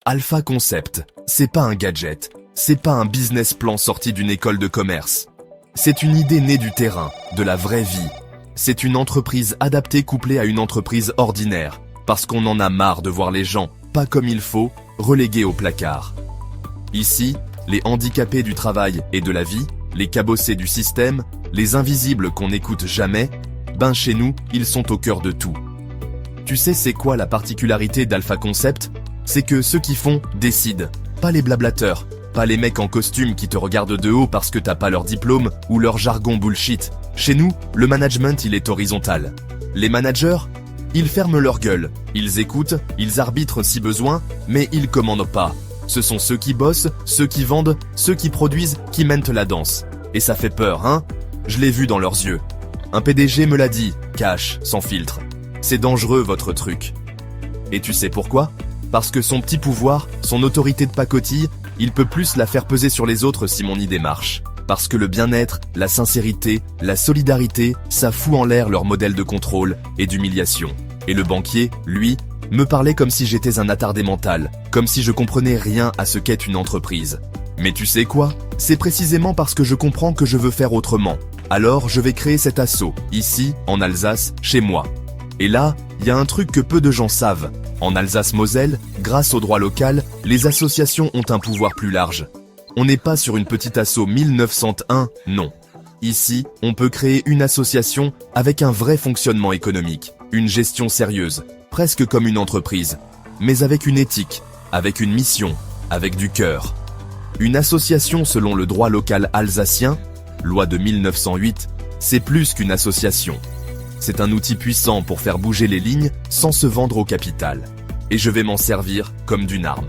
Alpha Concept, c'est pas un gadget, c'est pas un business plan sorti d'une école de commerce. C'est une idée née du terrain, de la vraie vie. C'est une entreprise adaptée couplée à une entreprise ordinaire, parce qu'on en a marre de voir les gens, pas comme il faut, relégués au placard. Ici, les handicapés du travail et de la vie, les cabossés du système, les invisibles qu'on n'écoute jamais, ben chez nous, ils sont au cœur de tout. Tu sais c'est quoi la particularité d'Alpha Concept? C'est que ceux qui font décident, pas les blablateurs, pas les mecs en costume qui te regardent de haut parce que t'as pas leur diplôme ou leur jargon bullshit. Chez nous, le management il est horizontal. Les managers, ils ferment leur gueule, ils écoutent, ils arbitrent si besoin, mais ils commandent pas. Ce sont ceux qui bossent, ceux qui vendent, ceux qui produisent, qui mènent la danse. Et ça fait peur, hein? Je l'ai vu dans leurs yeux. Un PDG me l'a dit, cash, sans filtre. C'est dangereux votre truc. Et tu sais pourquoi? Parce que son petit pouvoir, son autorité de pacotille, il peut plus la faire peser sur les autres si mon idée marche. Parce que le bien-être, la sincérité, la solidarité, ça fout en l'air leur modèle de contrôle et d'humiliation. Et le banquier, lui, me parlait comme si j'étais un attardé mental, comme si je comprenais rien à ce qu'est une entreprise. Mais tu sais quoi? C'est précisément parce que je comprends que je veux faire autrement. Alors je vais créer cet assaut, ici, en Alsace, chez moi. Et là, il y a un truc que peu de gens savent. En Alsace-Moselle, grâce au droit local, les associations ont un pouvoir plus large. On n'est pas sur une petite asso 1901, non. Ici, on peut créer une association avec un vrai fonctionnement économique, une gestion sérieuse, presque comme une entreprise, mais avec une éthique, avec une mission, avec du cœur. Une association selon le droit local alsacien, loi de 1908, c'est plus qu'une association. C'est un outil puissant pour faire bouger les lignes sans se vendre au capital. Et je vais m'en servir comme d'une arme.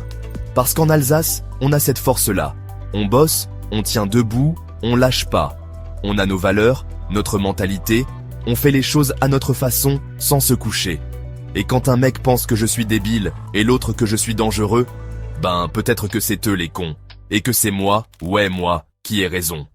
Parce qu'en Alsace, on a cette force-là. On bosse, on tient debout, on lâche pas. On a nos valeurs, notre mentalité, on fait les choses à notre façon sans se coucher. Et quand un mec pense que je suis débile et l'autre que je suis dangereux, ben peut-être que c'est eux les cons. Et que c'est moi, ouais moi, qui ai raison.